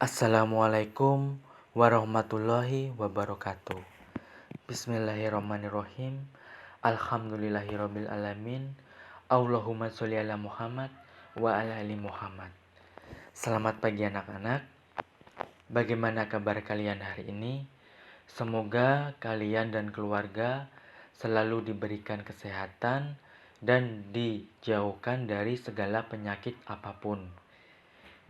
Assalamualaikum warahmatullahi wabarakatuh. Bismillahirrahmanirrahim. Alhamdulillahirabbil alamin. Allahumma sholli ala Muhammad wa ala ali Muhammad. Selamat pagi anak-anak. Bagaimana kabar kalian hari ini? Semoga kalian dan keluarga selalu diberikan kesehatan dan dijauhkan dari segala penyakit apapun.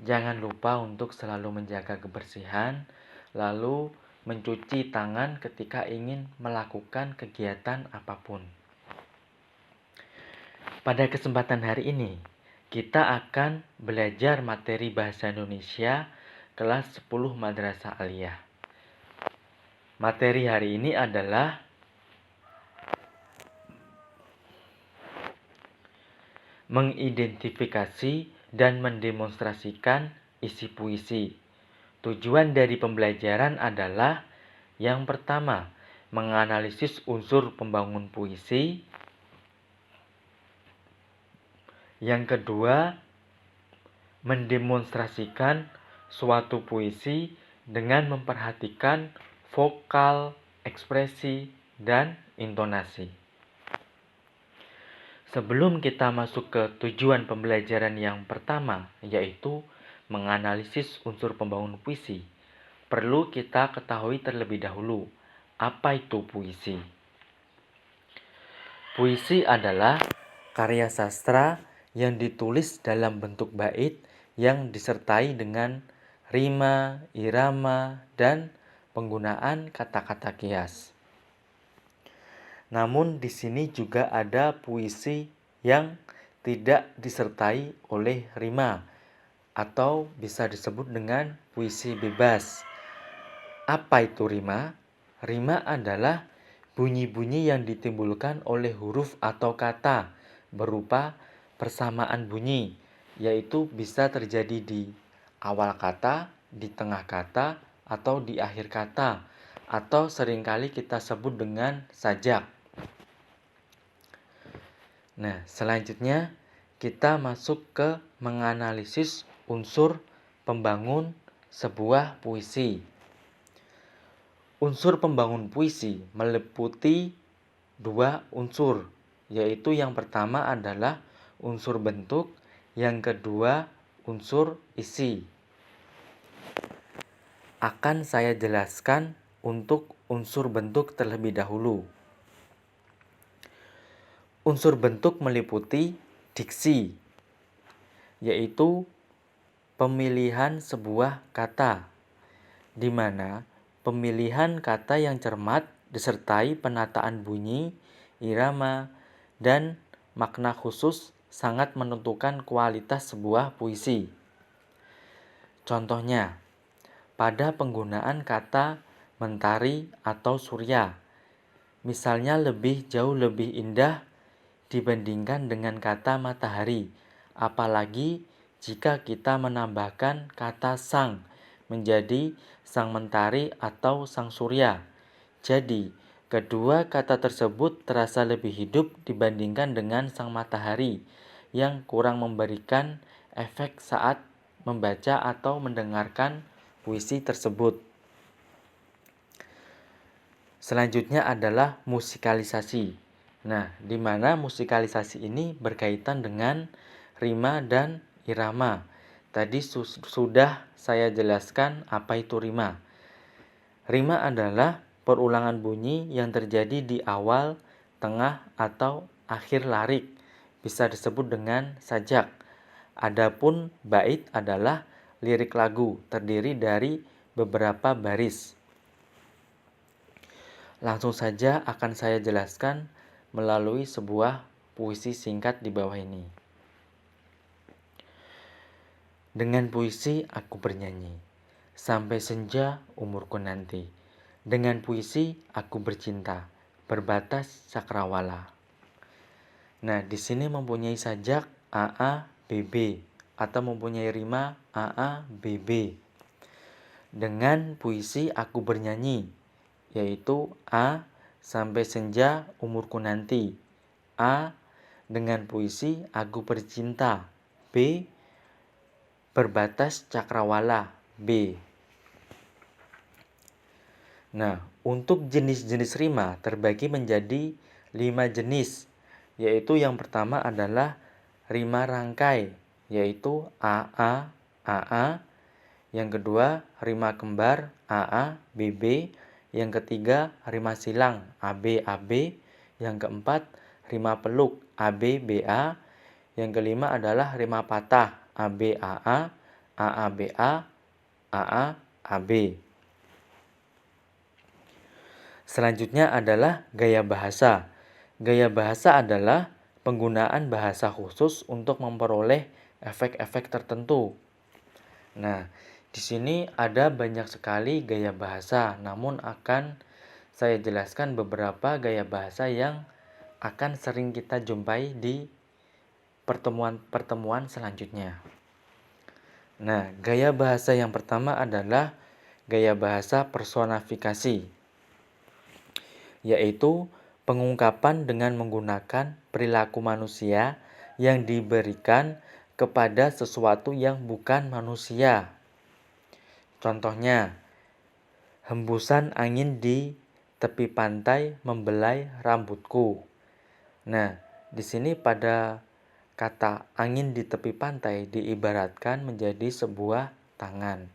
Jangan lupa untuk selalu menjaga kebersihan, lalu mencuci tangan ketika ingin melakukan kegiatan apapun. Pada kesempatan hari ini, kita akan belajar materi Bahasa Indonesia kelas 10 Madrasah Aliyah. Materi hari ini adalah mengidentifikasi dan mendemonstrasikan isi puisi. Tujuan dari pembelajaran adalah yang pertama, menganalisis unsur pembangun puisi. Yang kedua, mendemonstrasikan suatu puisi dengan memperhatikan vokal, ekspresi, dan intonasi. Sebelum kita masuk ke tujuan pembelajaran yang pertama, yaitu menganalisis unsur pembangun puisi, perlu kita ketahui terlebih dahulu, apa itu puisi? Puisi adalah karya sastra yang ditulis dalam bentuk bait yang disertai dengan rima, irama, dan penggunaan kata-kata kias. Namun di sini juga ada puisi yang tidak disertai oleh rima atau bisa disebut dengan puisi bebas. Apa itu rima? Rima adalah bunyi-bunyi yang ditimbulkan oleh huruf atau kata berupa persamaan bunyi, yaitu bisa terjadi di awal kata, di tengah kata, atau di akhir kata, atau seringkali kita sebut dengan sajak. Nah, selanjutnya kita masuk ke menganalisis unsur pembangun sebuah puisi. Unsur pembangun puisi meliputi dua unsur, yaitu yang pertama adalah unsur bentuk, yang kedua unsur isi. Akan saya jelaskan untuk unsur bentuk terlebih dahulu. Unsur bentuk meliputi diksi, yaitu pemilihan sebuah kata, di mana pemilihan kata yang cermat disertai penataan bunyi, irama, dan makna khusus sangat menentukan kualitas sebuah puisi. Contohnya, pada penggunaan kata mentari atau surya, misalnya jauh lebih indah dibandingkan dengan kata matahari, apalagi jika kita menambahkan kata sang menjadi sang mentari atau sang surya. Jadi, kedua kata tersebut terasa lebih hidup dibandingkan dengan sang matahari yang kurang memberikan efek saat membaca atau mendengarkan puisi tersebut. Selanjutnya adalah musikalisasi. Nah, di mana musikalisasi ini berkaitan dengan rima dan irama. Tadi sudah saya jelaskan apa itu rima. Rima adalah perulangan bunyi yang terjadi di awal, tengah, atau akhir larik. Bisa disebut dengan sajak. Adapun bait adalah lirik lagu, terdiri dari beberapa baris. Langsung saja akan saya jelaskan melalui sebuah puisi singkat di bawah ini. Dengan puisi aku bernyanyi, sampai senja umurku nanti. Dengan puisi aku bercinta, berbatas cakrawala. Nah, di sini mempunyai sajak AA, BB, atau mempunyai rima AA, BB. Dengan puisi aku bernyanyi, yaitu A, sampai senja umurku nanti. A, dengan puisi aku bercinta. B, berbatas cakrawala. B. Nah, untuk jenis-jenis rima terbagi menjadi 5 jenis, yaitu yang pertama adalah rima rangkai, yaitu AA, AA. Yang kedua, rima kembar AA, BB. Yang ketiga, rima silang AB, AB. Yang keempat, rima peluk AB, BA. Yang kelima adalah rima patah AB, AA, AA, BA, AA, AB. Selanjutnya adalah gaya bahasa. Gaya bahasa adalah penggunaan bahasa khusus untuk memperoleh efek-efek tertentu. Nah, di sini ada banyak sekali gaya bahasa, namun akan saya jelaskan beberapa gaya bahasa yang akan sering kita jumpai di pertemuan-pertemuan selanjutnya. Nah, gaya bahasa yang pertama adalah gaya bahasa personifikasi, yaitu pengungkapan dengan menggunakan perilaku manusia yang diberikan kepada sesuatu yang bukan manusia. Contohnya, hembusan angin di tepi pantai membelai rambutku. Nah, di sini pada kata angin di tepi pantai diibaratkan menjadi sebuah tangan.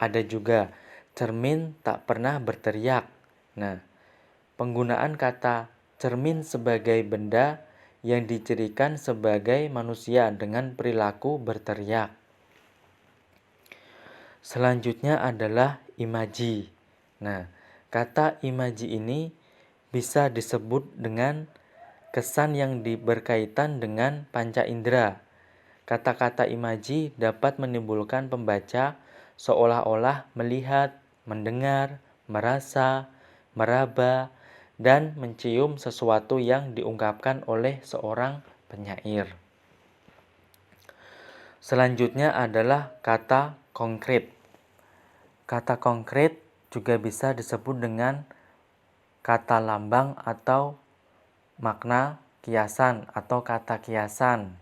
Ada juga cermin tak pernah berteriak. Nah, penggunaan kata cermin sebagai benda yang dicirikan sebagai manusia dengan perilaku berteriak. Selanjutnya adalah imaji. Nah, kata imaji ini bisa disebut dengan kesan yang berkaitan dengan panca indera. Kata-kata imaji dapat menimbulkan pembaca seolah-olah melihat, mendengar, merasa, meraba, dan mencium sesuatu yang diungkapkan oleh seorang penyair. Selanjutnya adalah kata konkret. Kata konkret juga bisa disebut dengan kata lambang atau makna kiasan atau kata kiasan.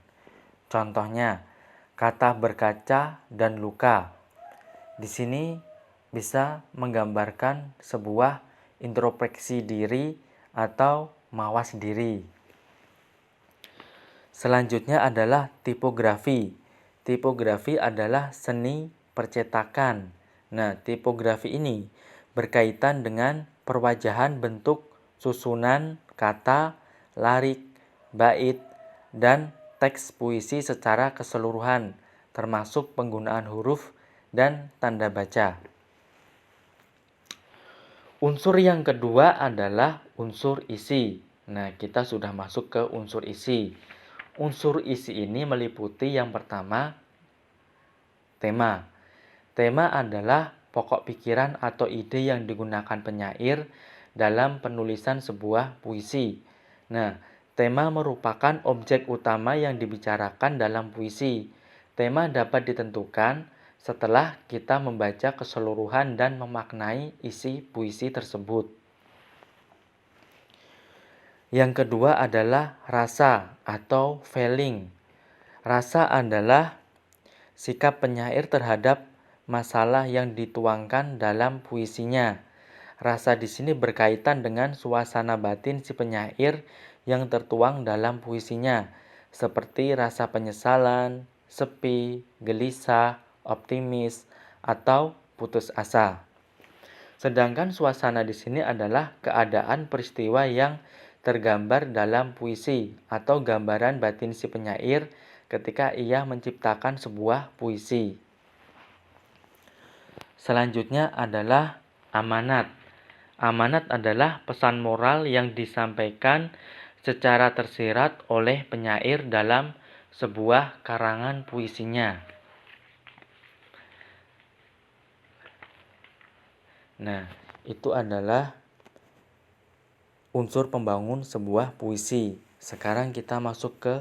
Contohnya, kata berkaca dan luka. Di sini bisa menggambarkan sebuah introspeksi diri atau mawas diri. Selanjutnya adalah tipografi. Tipografi adalah seni percetakan. Nah, tipografi ini berkaitan dengan perwajahan bentuk susunan kata, larik, bait, dan teks puisi secara keseluruhan, termasuk penggunaan huruf dan tanda baca. Unsur yang kedua adalah unsur isi. Nah, kita sudah masuk ke unsur isi. Unsur isi ini meliputi yang pertama, tema. Tema adalah pokok pikiran atau ide yang digunakan penyair dalam penulisan sebuah puisi. Nah, tema merupakan objek utama yang dibicarakan dalam puisi. Tema dapat ditentukan setelah kita membaca keseluruhan dan memaknai isi puisi tersebut. Yang kedua adalah rasa atau feeling. Rasa adalah sikap penyair terhadap masalah yang dituangkan dalam puisinya. Rasa di sini berkaitan dengan suasana batin si penyair yang tertuang dalam puisinya, seperti rasa penyesalan, sepi, gelisah, optimis, atau putus asa. Sedangkan suasana di sini adalah keadaan peristiwa yang tergambar dalam puisi atau gambaran batin si penyair ketika ia menciptakan sebuah puisi. Selanjutnya adalah amanat. Amanat adalah pesan moral yang disampaikan secara tersirat oleh penyair dalam sebuah karangan puisinya. Nah, itu adalah unsur pembangun sebuah puisi. Sekarang kita masuk ke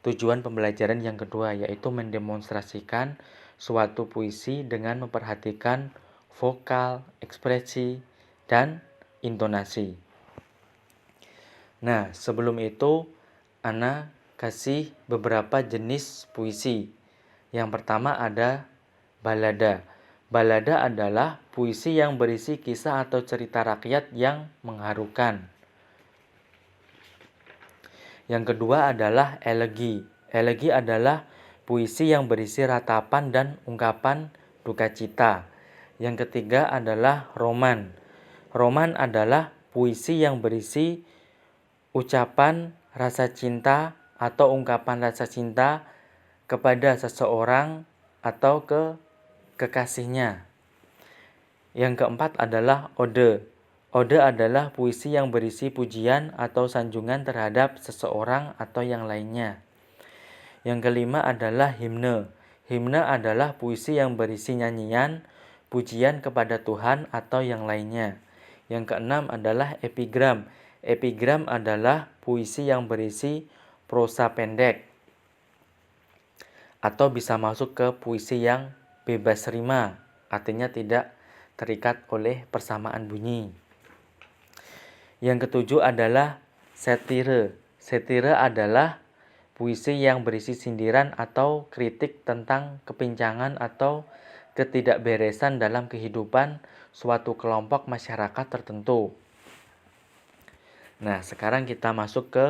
tujuan pembelajaran yang kedua, yaitu mendemonstrasikan suatu puisi dengan memperhatikan vokal, ekspresi, dan intonasi. Nah, sebelum itu, Ana kasih beberapa jenis puisi. Yang pertama ada balada. Balada adalah puisi yang berisi kisah atau cerita rakyat yang mengharukan. Yang kedua adalah elegi. Elegi adalah puisi yang berisi ratapan dan ungkapan duka cita. Yang ketiga adalah roman. Roman adalah puisi yang berisi ucapan rasa cinta atau ungkapan rasa cinta kepada seseorang atau ke kekasihnya. Yang keempat adalah ode. Ode adalah puisi yang berisi pujian atau sanjungan terhadap seseorang atau yang lainnya. Yang kelima adalah himne. Himne adalah puisi yang berisi nyanyian, pujian kepada Tuhan atau yang lainnya. Yang keenam adalah epigram. Epigram adalah puisi yang berisi prosa pendek atau bisa masuk ke puisi yang bebas rima, artinya tidak terikat oleh persamaan bunyi. Yang ketujuh adalah satire. Satire adalah puisi yang berisi sindiran atau kritik tentang kepincangan atau ketidakberesan dalam kehidupan suatu kelompok masyarakat tertentu. Nah, sekarang kita masuk ke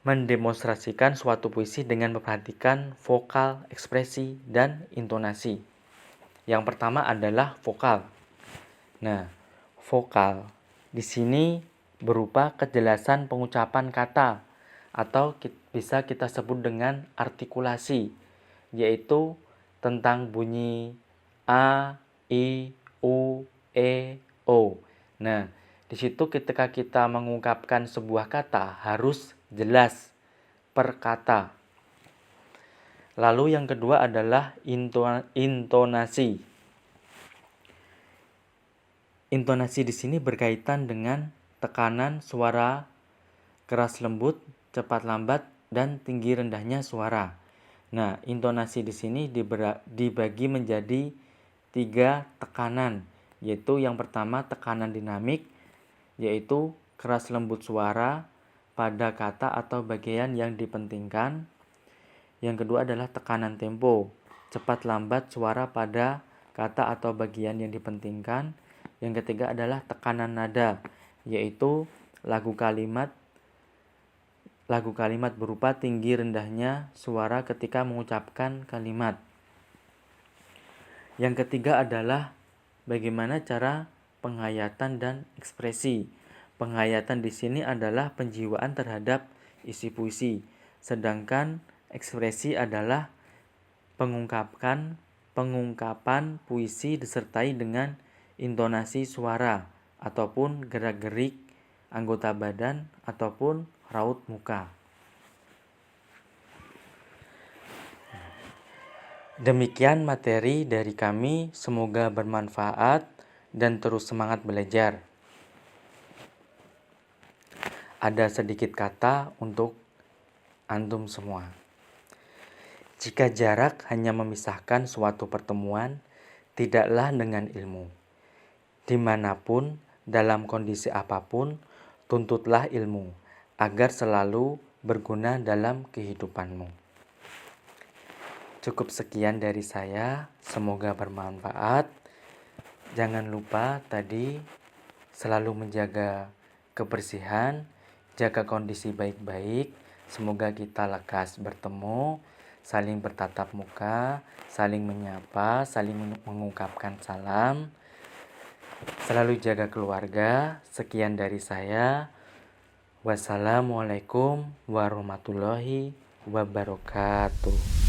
mendemonstrasikan suatu puisi dengan memperhatikan vokal, ekspresi, dan intonasi. Yang pertama adalah vokal. Nah, vokal di sini berupa kejelasan pengucapan kata atau bisa kita sebut dengan artikulasi, yaitu tentang bunyi a, i, u, e, o. Nah, di situ ketika kita mengungkapkan sebuah kata harus jelas per kata. Lalu yang kedua adalah intonasi. Intonasi di sini berkaitan dengan tekanan suara, keras lembut, cepat lambat, dan tinggi rendahnya suara. Nah, intonasi di sini dibagi menjadi 3 tekanan, yaitu yang pertama tekanan dinamik, yaitu keras lembut suara pada kata atau bagian yang dipentingkan. Yang kedua adalah tekanan tempo, cepat lambat suara pada kata atau bagian yang dipentingkan. Yang ketiga adalah tekanan nada, yaitu lagu kalimat berupa tinggi rendahnya suara ketika mengucapkan kalimat. Yang ketiga adalah bagaimana cara penghayatan dan ekspresi. Penghayatan di sini adalah penjiwaan terhadap isi puisi, sedangkan ekspresi adalah pengungkapan puisi disertai dengan intonasi suara ataupun gerak-gerik anggota badan ataupun raut muka. Demikian materi dari kami, semoga bermanfaat dan terus semangat belajar. Ada sedikit kata untuk antum semua. Jika jarak hanya memisahkan suatu pertemuan, tidaklah dengan ilmu. Dimanapun, dalam kondisi apapun, tuntutlah ilmu, agar selalu berguna dalam kehidupanmu. Cukup sekian dari saya, semoga bermanfaat. Jangan lupa tadi selalu menjaga kebersihan, jaga kondisi baik-baik. Semoga kita lekas bertemu, saling bertatap muka, saling menyapa, saling mengungkapkan salam. Selalu jaga keluarga. Sekian dari saya. Wassalamualaikum warahmatullahi wabarakatuh.